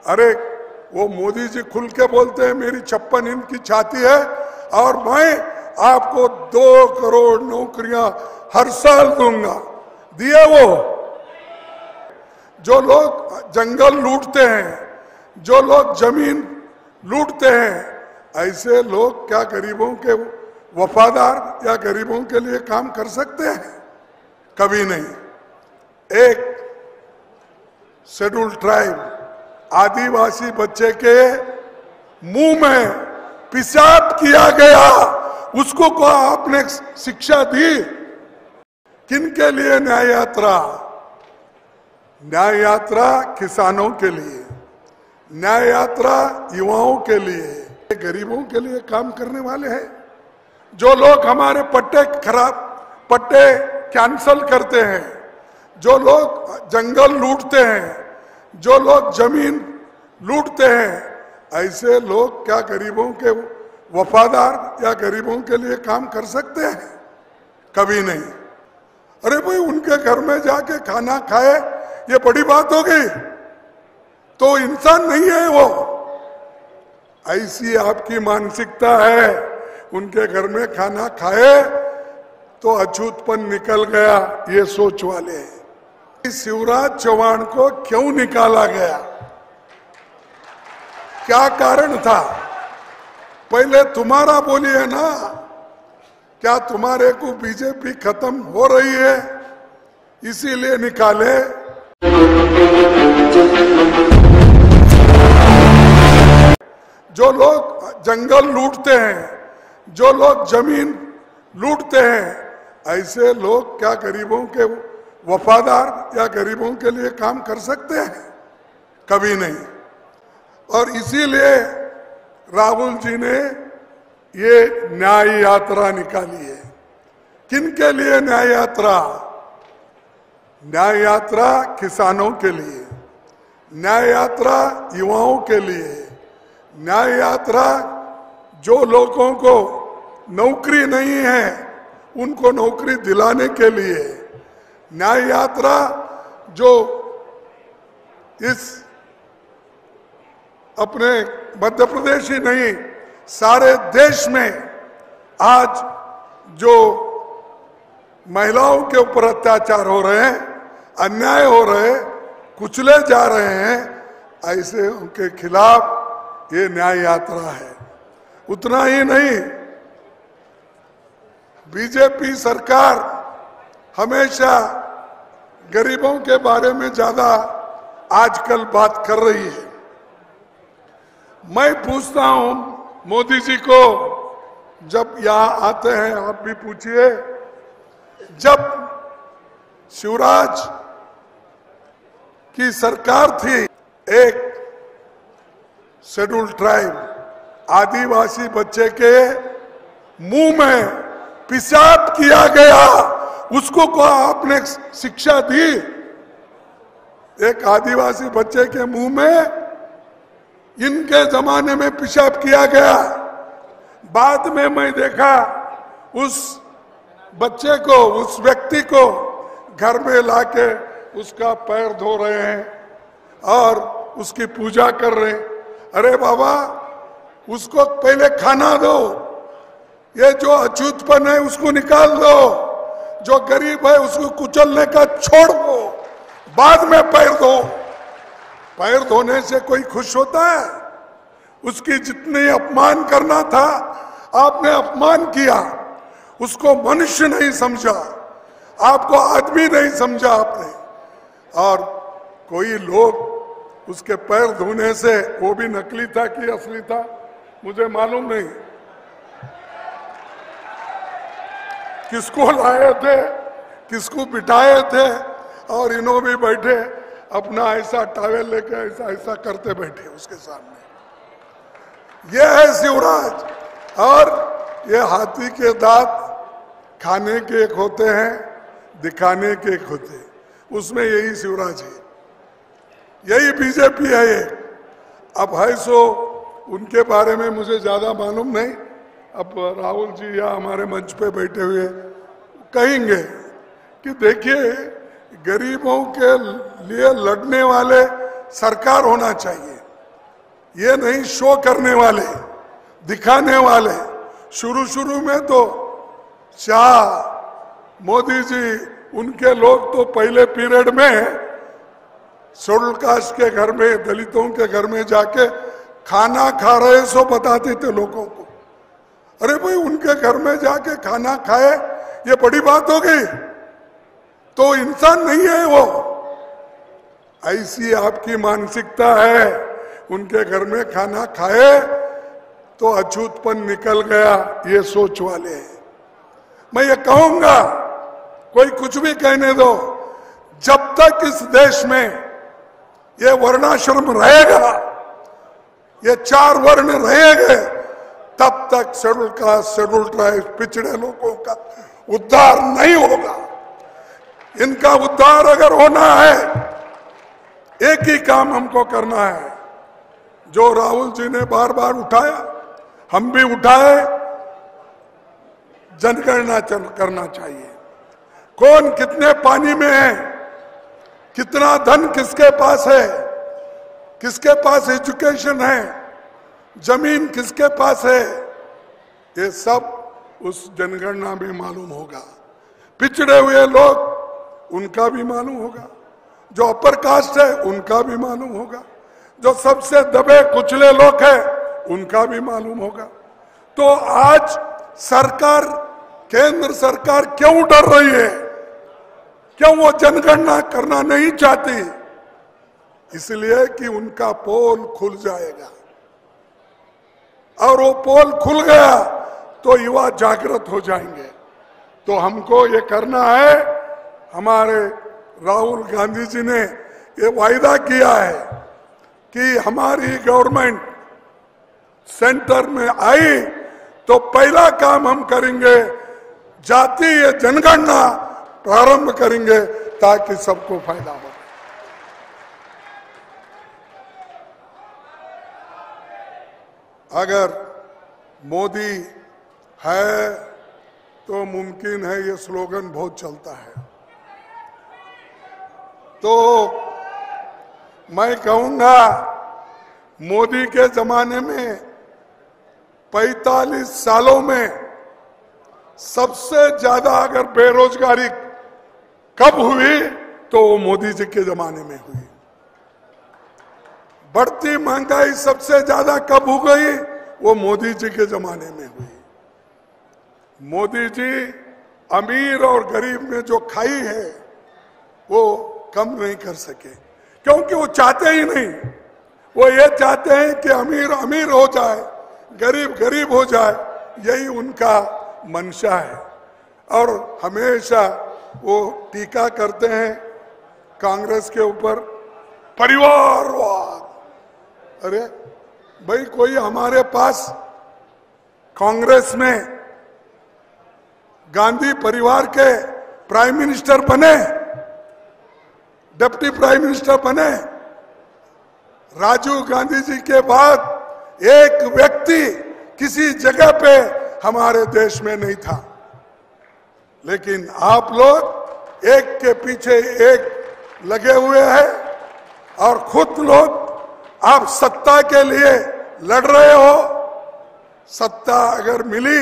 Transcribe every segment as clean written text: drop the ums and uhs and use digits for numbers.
अरे वो मोदी जी खुल के बोलते हैं मेरी 56 इंच की छाती है और मैं आपको 2 करोड़ नौकरियां हर साल दूंगा। दिए वो? जो लोग जंगल लूटते हैं, जो लोग जमीन लूटते हैं, ऐसे लोग क्या गरीबों के वफादार या गरीबों के लिए काम कर सकते हैं? कभी नहीं। एक शेड्यूल ट्राइब आदिवासी बच्चे के मुंह में पेशाब किया गया, उसको को आपने शिक्षा दी? किनके लिए न्याय यात्रा? न्याय यात्रा किसानों के लिए, न्याय यात्रा युवाओं के लिए, गरीबों के लिए काम करने वाले हैं। जो लोग हमारे पट्टे कैंसल करते हैं, जो लोग जंगल लूटते हैं, जो लोग जमीन लूटते हैं, ऐसे लोग क्या गरीबों के वफादार या गरीबों के लिए काम कर सकते हैं? कभी नहीं। अरे भाई उनके घर में जाके खाना खाए ये बड़ी बात हो गई? तो इंसान नहीं है वो। ऐसी आपकी मानसिकता है। उनके घर में खाना खाए तो अछूतपन निकल गया, ये सोच वाले हैं। शिवराज चौहान को क्यों निकाला गया? क्या कारण था? पहले तुम्हारा बोलिए ना। क्या तुम्हारे को बीजेपी खत्म हो रही है इसीलिए निकाले? जो लोग जंगल लूटते हैं, जो लोग जमीन लूटते हैं, ऐसे लोग क्या गरीबों के वफादार या गरीबों के लिए काम कर सकते हैं? कभी नहीं। और इसीलिए राहुल जी ने ये न्याय यात्रा निकाली है। किनके लिए न्याय यात्रा? न्याय यात्रा किसानों के लिए, न्याय यात्रा युवाओं के लिए, न्याय यात्रा जो लोगों को नौकरी नहीं है उनको नौकरी दिलाने के लिए, न्याय यात्रा जो इस अपने मध्य प्रदेश ही नहीं सारे देश में आज जो महिलाओं के ऊपर अत्याचार हो रहे हैं, अन्याय हो रहे हैं, कुचले जा रहे हैं, ऐसे उनके खिलाफ ये न्याय यात्रा है। उतना ही नहीं, बीजेपी सरकार हमेशा गरीबों के बारे में ज्यादा आजकल बात कर रही है। मैं पूछता हूं मोदी जी को, जब यहां आते हैं आप भी पूछिए, जब शिवराज की सरकार थी, एक शेड्यूल ट्राइब आदिवासी बच्चे के मुंह में पेशाब किया गया, उसको को आपने शिक्षा दी? एक आदिवासी बच्चे के मुंह में इनके जमाने में पेशाब किया गया। बाद में मैं देखा उस बच्चे को, उस व्यक्ति को घर में लाके उसका पैर धो रहे हैं और उसकी पूजा कर रहे हैं। अरे बाबा, उसको पहले खाना दो, ये जो अछूतपन है उसको निकाल दो, जो गरीब है उसको कुचलने का छोड़ दो, बाद में पैर धो। पैर धोने से कोई खुश होता है? उसकी जितनी अपमान करना था आपने अपमान किया, उसको मनुष्य नहीं समझा, आपको आदमी नहीं समझा आपने। और कोई लोग उसके पैर धोने से, वो भी नकली था कि असली था मुझे मालूम नहीं, किसको लाए थे, किसको बिठाए थे, और इन्हों भी बैठे अपना ऐसा टावेल लेके ऐसा ऐसा करते बैठे उसके सामने। ये है शिवराज। और ये हाथी के दांत खाने के एक होते हैं, दिखाने के एक होते हैं, उसमें यही शिवराज है, यही बीजेपी है ये। अब है सो उनके बारे में मुझे ज्यादा मालूम नहीं, अब राहुल जी या हमारे मंच पे बैठे हुए कहेंगे कि देखिए गरीबों के लिए लड़ने वाले सरकार होना चाहिए। ये नहीं शो करने वाले, दिखाने वाले। शुरू में तो शाह मोदी जी, उनके लोग तो पहले पीरियड में शेड्यूल कास्ट के घर में, दलितों के घर में जाके खाना खा रहे सो बताते थे लोगों को। अरे भाई, उनके घर में जाके खाना खाए ये बड़ी बात हो गई? तो इंसान नहीं है वो। ऐसी आपकी मानसिकता है। उनके घर में खाना खाए तो अछूतपन निकल गया, ये सोच वाले हैं। मैं ये कहूंगा, कोई कुछ भी कहने दो, जब तक इस देश में ये वर्णाश्रम रहेगा, ये 4 वर्ण रहेंगे, तब तक शेड्यूल कास्ट, शेड्यूल ट्राइब, पिछड़े लोगों का उद्धार नहीं होगा। इनका उद्धार अगर होना है, एक ही काम हमको करना है, जो राहुल जी ने बार बार उठाया, हम भी उठाए, जनगणना करना चाहिए। कौन कितने पानी में है, कितना धन किसके पास है, किसके पास एजुकेशन है, जमीन किसके पास है, ये सब उस जनगणना में मालूम होगा। पिछड़े हुए लोग, उनका भी मालूम होगा। जो अपर कास्ट है, उनका भी मालूम होगा। जो सबसे दबे कुचले लोग हैं, उनका भी मालूम होगा। तो आज सरकार, केंद्र सरकार क्यों डर रही है? क्यों वो जनगणना करना नहीं चाहती? इसलिए कि उनका पोल खुल जाएगा, और वो पोल खुल गया तो युवा जागृत हो जाएंगे। तो हमको ये करना है। हमारे राहुल गांधी जी ने ये वायदा किया है कि हमारी गवर्नमेंट सेंटर में आई तो पहला काम हम करेंगे, जातीय जनगणना प्रारंभ करेंगे, ताकि सबको फायदा हो। अगर मोदी है तो मुमकिन है, ये स्लोगन बहुत चलता है। तो मैं कहूंगा, मोदी के जमाने में 45 सालों में सबसे ज्यादा अगर बेरोजगारी कब हुई, तो वो मोदी जी के जमाने में हुई। बढ़ती महंगाई सबसे ज्यादा कब हो गई, वो मोदी जी के जमाने में हुई। मोदी जी अमीर और गरीब में जो खाई है, वो कम नहीं कर सके, क्योंकि वो चाहते ही नहीं। वो ये चाहते हैं कि अमीर अमीर हो जाए, गरीब गरीब हो जाए, यही उनका मंशा है। और हमेशा वो टीका करते हैं कांग्रेस के ऊपर, परिवारवाद। अरे भाई, कोई हमारे पास कांग्रेस में गांधी परिवार के प्राइम मिनिस्टर बने, डिप्टी प्राइम मिनिस्टर बने। राजीव गांधी जी के बाद एक व्यक्ति किसी जगह पे हमारे देश में नहीं था। लेकिन आप लोग एक के पीछे एक लगे हुए हैं, और खुद लोग आप सत्ता के लिए लड़ रहे हो। सत्ता अगर मिली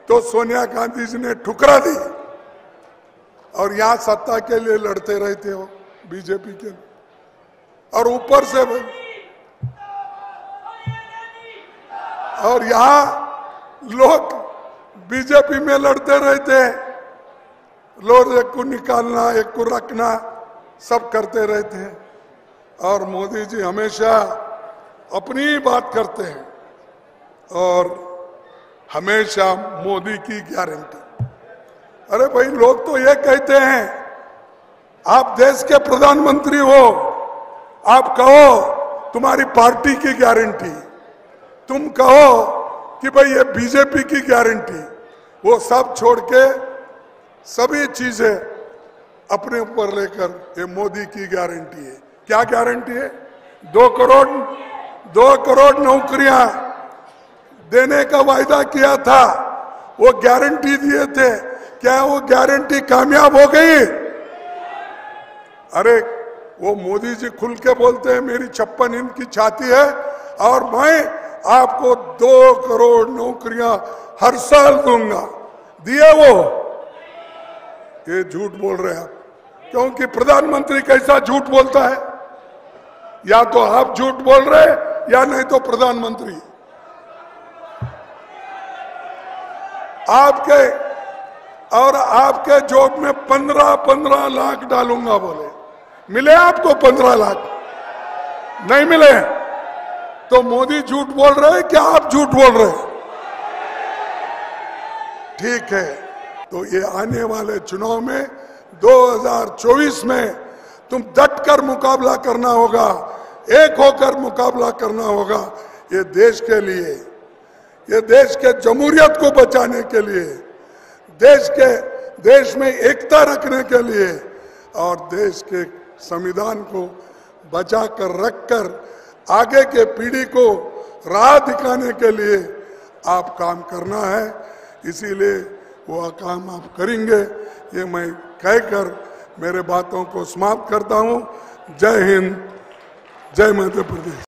तो सोनिया गांधी जी ने ठुकरा दी, और यहां सत्ता के लिए लड़ते रहते हो बीजेपी के। और ऊपर से, और यहां लोग बीजेपी में लड़ते रहते हैं, लोग एक को निकालना, एक को रखना, सब करते रहते हैं। और मोदी जी हमेशा अपनी बात करते हैं, और हमेशा मोदी की गारंटी। अरे भाई, लोग तो ये कहते हैं, आप देश के प्रधानमंत्री हो, आप कहो तुम्हारी पार्टी की गारंटी, तुम कहो कि भाई ये बीजेपी की गारंटी। वो सब छोड़ के सभी चीजें अपने ऊपर लेकर ये मोदी की गारंटी है। क्या गारंटी है? 2 करोड़ नौकरियां देने का वायदा किया था, वो गारंटी दिए थे। क्या वो गारंटी कामयाब हो गई? अरे वो मोदी जी खुल के बोलते हैं, मेरी 56 इंच की छाती है, और मैं आपको 2 करोड़ नौकरियां हर साल दूंगा। दिए वो? ये झूठ बोल रहे हैं आप, क्योंकि प्रधानमंत्री कैसा झूठ बोलता है? या तो आप झूठ बोल रहे या नहीं तो प्रधानमंत्री। आपके जॉब में 15 लाख डालूंगा बोले, मिले आपको 15 लाख? नहीं मिले तो मोदी झूठ बोल रहे हैं क्या आप झूठ बोल रहे हैं? ठीक है, तो ये आने वाले चुनाव में 2024 में तुम डटकर मुकाबला करना होगा, एक होकर मुकाबला करना होगा। ये देश के लिए, ये देश के जमहूरियत को बचाने के लिए, देश में एकता रखने के लिए और देश के संविधान को बचा कर रखकर आगे के पीढ़ी को राह दिखाने के लिए आप काम करना है। इसीलिए वो काम आप करेंगे, ये मैं कहकर मेरे बातों को समाप्त करता हूं। जय हिंद, जय मध्य प्रदेश।